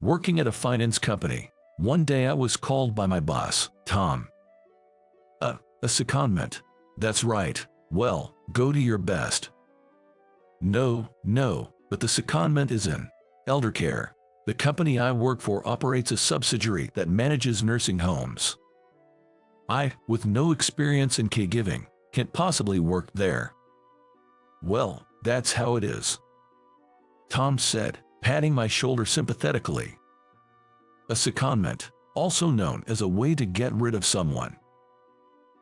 Working at a finance company, one day I was called by my boss, Tom. A secondment. That's right. Well, go do your best. No, but the secondment is in elder care. The company I work for operates a subsidiary that manages nursing homes. I, with no experience in caregiving, can't possibly work there. Well, that's how it is, Tom said, patting my shoulder sympathetically. A secondment, also known as a way to get rid of someone.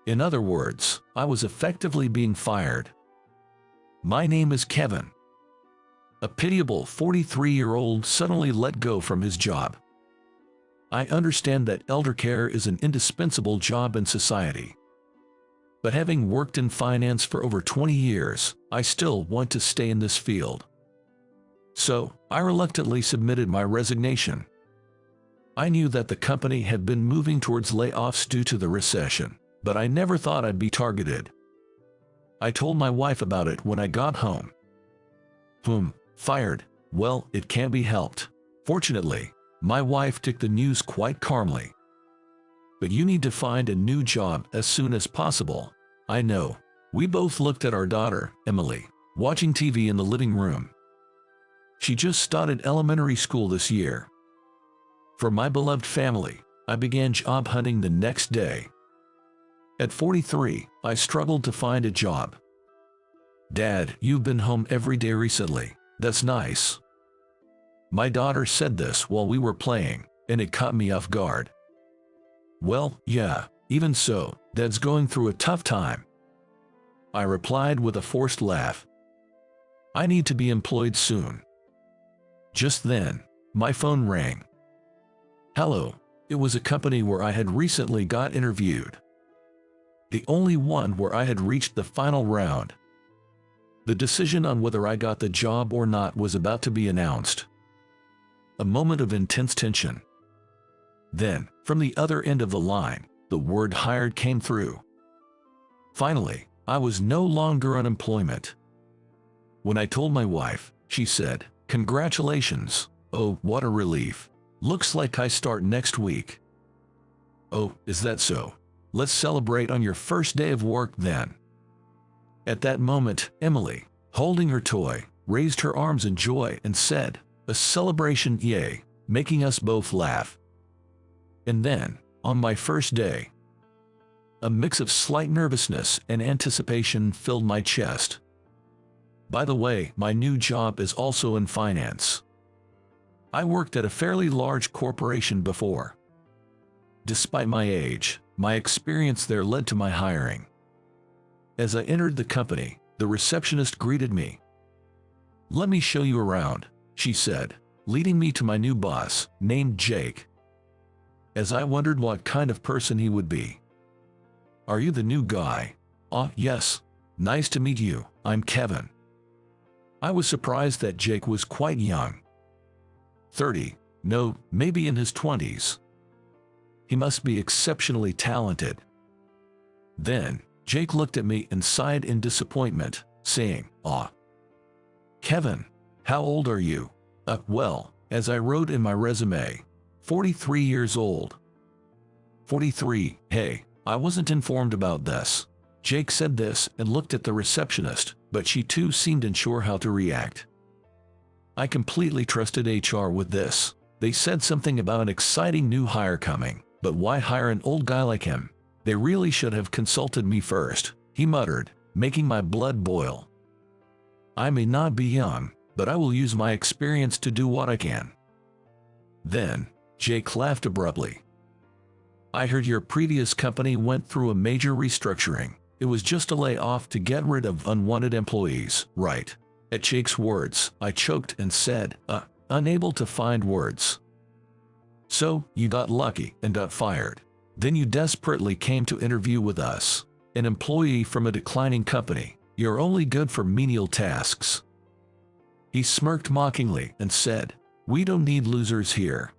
In other words, I was effectively being fired. My name is Kevin. A pitiable 43-year-old suddenly let go from his job. I understand that elder care is an indispensable job in society. But having worked in finance for over 20 years, I still want to stay in this field. So, I reluctantly submitted my resignation. I knew that the company had been moving towards layoffs due to the recession, but I never thought I'd be targeted. I told my wife about it when I got home. Fired. Well, it can't be helped. Fortunately, my wife took the news quite calmly. But you need to find a new job as soon as possible. I know. We both looked at our daughter, Emily, watching TV in the living room. She just started elementary school this year. For my beloved family, I began job hunting the next day. At 43, I struggled to find a job. Dad, you've been home every day recently. That's nice. My daughter said this while we were playing, and it caught me off guard. Well, yeah, even so, Dad's going through a tough time, I replied with a forced laugh. I need to be employed soon. Just then, my phone rang. Hello, it was a company where I had recently got interviewed. The only one where I had reached the final round. The decision on whether I got the job or not was about to be announced. A moment of intense tension. Then, from the other end of the line, the word hired came through. Finally, I was no longer unemployment. When I told my wife, she said, "Congratulations. Oh, what a relief. Looks like I start next week." Oh, is that so? Let's celebrate on your first day of work then. At that moment, Emily, holding her toy, raised her arms in joy and said, "A celebration, yay," making us both laugh. And then, on my first day, a mix of slight nervousness and anticipation filled my chest. By the way, my new job is also in finance. I worked at a fairly large corporation before. Despite my age, my experience there led to my hiring. As I entered the company, the receptionist greeted me. "Let me show you around," she said, leading me to my new boss, named Jake. As I wondered what kind of person he would be. "Are you the new guy?" "Ah, yes. Nice to meet you. I'm Kevin." I was surprised that Jake was quite young. 30, no, maybe in his 20s. He must be exceptionally talented. Then, Jake looked at me and sighed in disappointment, saying, "Ah, Kevin, how old are you?" Well, as I wrote in my resume, 43 years old. 43, hey, I wasn't informed about this. Jake said this and looked at the receptionist, but she too seemed unsure how to react. I completely trusted HR with this. They said something about an exciting new hire coming, but why hire an old guy like him? They really should have consulted me first, he muttered, making my blood boil. I may not be young, but I will use my experience to do what I can. Then, Jake laughed abruptly. "I heard your previous company went through a major restructuring. It was just a layoff to get rid of unwanted employees, right?" At Jake's words, I choked and said, unable to find words. "So, you got lucky and got fired. Then you desperately came to interview with us, an employee from a declining company. You're only good for menial tasks." He smirked mockingly and said, "We don't need losers here."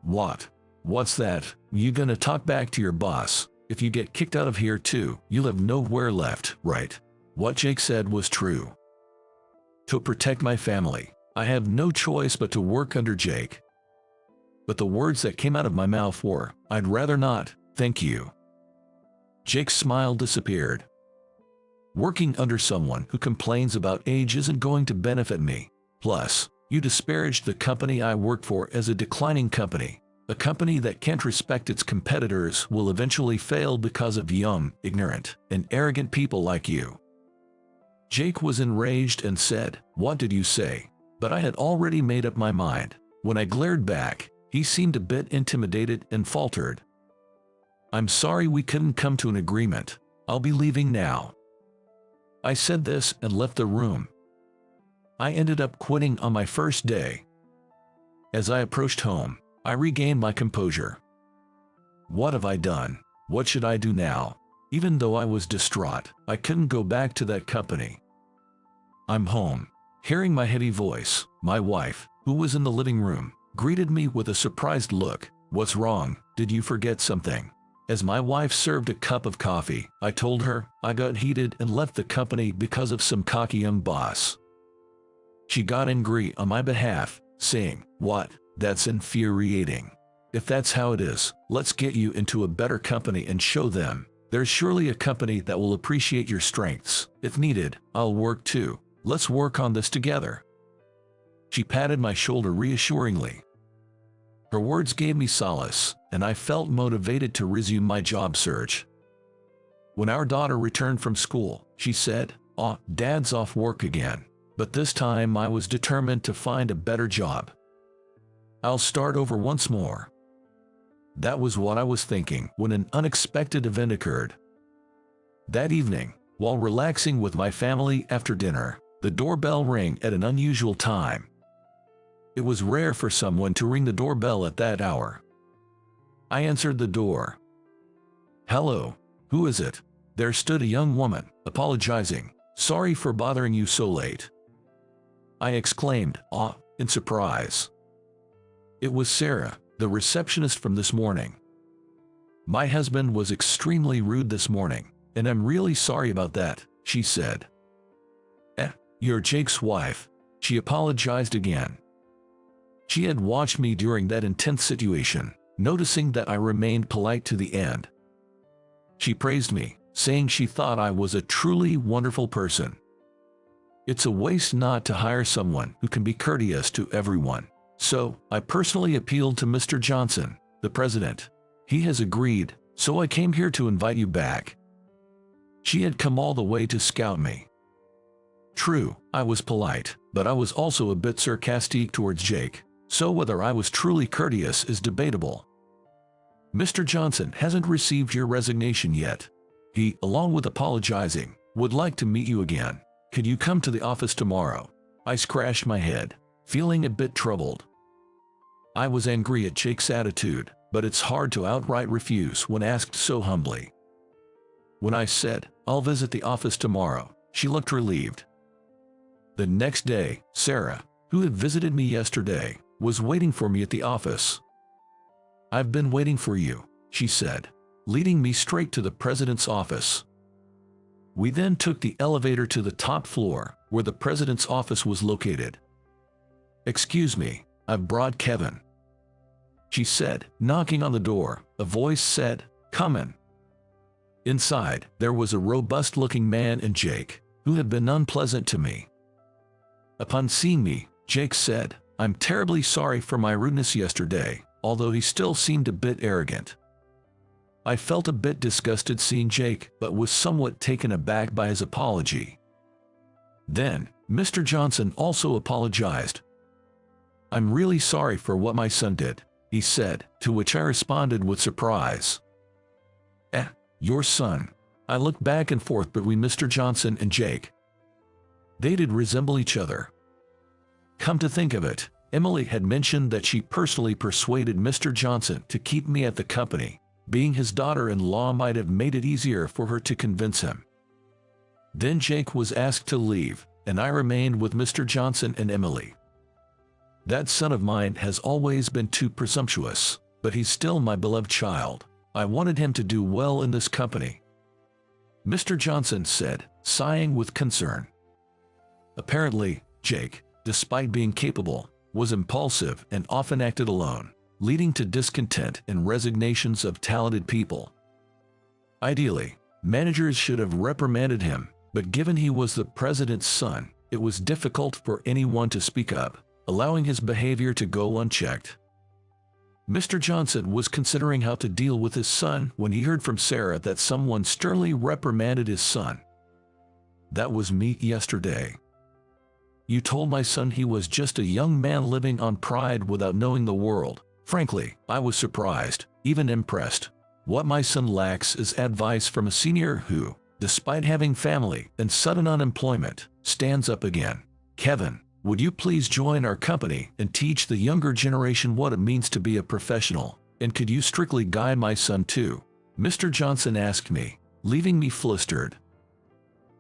"What? What's that? You gonna talk back to your boss? If you get kicked out of here too, you'll have nowhere left, right?" What Jake said was true. To protect my family, I have no choice but to work under Jake. but the words that came out of my mouth were, "I'd rather not, thank you." Jake's smile disappeared. Working under someone who complains about age isn't going to benefit me. Plus, you disparaged the company I work for as a declining company. A company that can't respect its competitors will eventually fail because of young, ignorant, and arrogant people like you. Jake was enraged and said, "What did you say?" But I had already made up my mind. When I glared back, he seemed a bit intimidated and faltered. "I'm sorry we couldn't come to an agreement. I'll be leaving now." I said this and left the room. I ended up quitting on my first day. As I approached home, I regained my composure. What have I done? What should I do now? Even though I was distraught, I couldn't go back to that company. I'm home. Hearing my heavy voice, my wife, who was in the living room, greeted me with a surprised look. "What's wrong? Did you forget something?" As my wife served a cup of coffee, I told her I got heated and left the company because of some cocky young boss. She got angry on my behalf, saying, "What? That's infuriating. If that's how it is, let's get you into a better company and show them. There's surely a company that will appreciate your strengths. If needed, I'll work too. Let's work on this together." She patted my shoulder reassuringly. Her words gave me solace, and I felt motivated to resume my job search. When our daughter returned from school, she said, "Oh, Dad's off work again." But this time I was determined to find a better job. I'll start over once more. That was what I was thinking when an unexpected event occurred. That evening, while relaxing with my family after dinner, the doorbell rang at an unusual time. It was rare for someone to ring the doorbell at that hour. I answered the door. "Hello, who is it?" There stood a young woman, apologizing. "Sorry for bothering you so late." I exclaimed, in surprise. It was Sarah, the receptionist from this morning. "My husband was extremely rude this morning, and I'm really sorry about that," she said. You're Jake's wife." She apologized again. She had watched me during that intense situation, noticing that I remained polite to the end. She praised me, saying she thought I was a truly wonderful person. It's a waste not to hire someone who can be courteous to everyone. So, I personally appealed to Mr. Johnson, the president. He has agreed, so I came here to invite you back. She had come all the way to scout me. True, I was polite, but I was also a bit sarcastic towards Jake, so whether I was truly courteous is debatable. "Mr. Johnson hasn't received your resignation yet. He, along with apologizing, would like to meet you again. Could you come to the office tomorrow?" I scratched my head, feeling a bit troubled. I was angry at Jake's attitude, but it's hard to outright refuse when asked so humbly. When I said, "I'll visit the office tomorrow," she looked relieved. The next day, Sarah, who had visited me yesterday, was waiting for me at the office. "I've been waiting for you," she said, leading me straight to the president's office. We then took the elevator to the top floor, where the president's office was located. "Excuse me, I've brought Kevin," she said, knocking on the door. A voice said, "Come in." Inside, there was a robust-looking man and Jake, who had been unpleasant to me. Upon seeing me, Jake said, "I'm terribly sorry for my rudeness yesterday," although he still seemed a bit arrogant. I felt a bit disgusted seeing Jake, but was somewhat taken aback by his apology. Then, Mr. Johnson also apologized. "I'm really sorry for what my son did," he said, to which I responded with surprise. Your son?" I looked back and forth between Mr. Johnson and Jake. They did resemble each other. Come to think of it, Emily had mentioned that she personally persuaded Mr. Johnson to keep me at the company. Being his daughter-in-law might have made it easier for her to convince him. Then Jake was asked to leave, and I remained with Mr. Johnson and Emily. That son of mine has always been too presumptuous, but he's still my beloved child. I wanted him to do well in this company," Mr. Johnson said, sighing with concern. Apparently, Jake, despite being capable, was impulsive and often acted alone. leading to discontent and resignations of talented people. Ideally, managers should have reprimanded him, but given he was the president's son, it was difficult for anyone to speak up, allowing his behavior to go unchecked. Mr. Johnson was considering how to deal with his son when he heard from Sarah that someone sternly reprimanded his son. "That was me yesterday. You told my son he was just a young man living on pride without knowing the world." Frankly, I was surprised, even impressed. What my son lacks is advice from a senior who, despite having family and sudden unemployment, stands up again. "Kevin, would you please join our company and teach the younger generation what it means to be a professional? And could you strictly guide my son too?" Mr. Johnson asked me, leaving me flustered.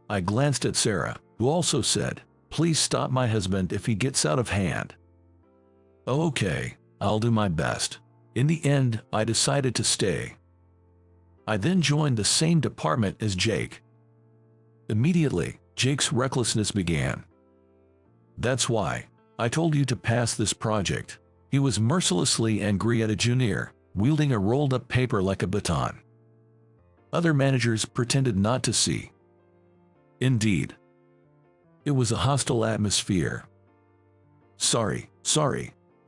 I glanced at Sarah, who also said, "Please stop my husband if he gets out of hand." "Okay, I'll do my best." In the end, I decided to stay. I then joined the same department as Jake. Immediately, Jake's recklessness began. "That's why I told you to pass this project." He was mercilessly angry at a junior, wielding a rolled-up paper like a baton. Other managers pretended not to see. Indeed, it was a hostile atmosphere. Sorry.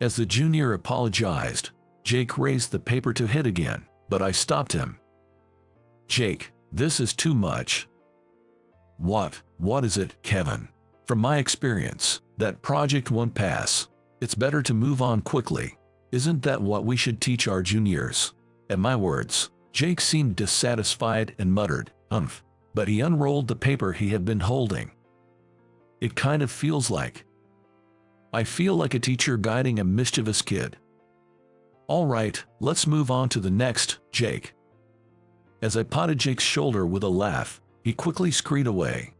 As the junior apologized, Jake raised the paper to hit again, but I stopped him. "Jake, this is too much." What is it, Kevin?" "From my experience, that project won't pass. It's better to move on quickly. Isn't that what we should teach our juniors?" At my words, Jake seemed dissatisfied and muttered, "Umph," but he unrolled the paper he had been holding. "It kind of feels like I feel like a teacher guiding a mischievous kid." "All right, let's move on to the next, Jake." As I patted Jake's shoulder with a laugh, he quickly scurried away.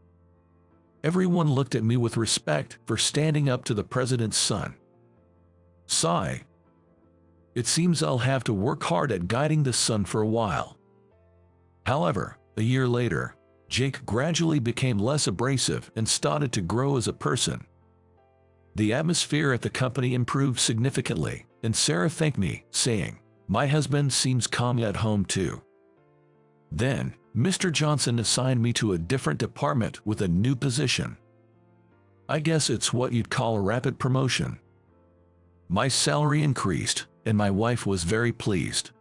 Everyone looked at me with respect for standing up to the president's son. Sigh. It seems I'll have to work hard at guiding the son for a while. However, a year later, Jake gradually became less abrasive and started to grow as a person. The atmosphere at the company improved significantly, and Sarah thanked me, saying, "My husband seems calm at home too." Then, Mr. Johnson assigned me to a different department with a new position. I guess it's what you'd call a rapid promotion. My salary increased, and my wife was very pleased.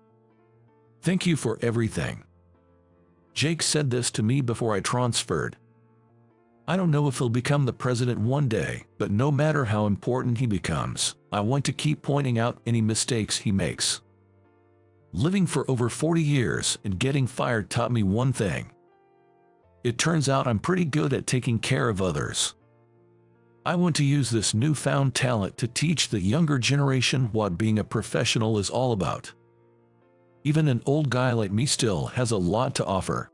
"Thank you for everything." Jake said this to me before I transferred. I don't know if he'll become the president one day, but no matter how important he becomes, I want to keep pointing out any mistakes he makes. Living for over 40 years and getting fired taught me one thing. It turns out I'm pretty good at taking care of others. I want to use this newfound talent to teach the younger generation what being a professional is all about. Even an old guy like me still has a lot to offer.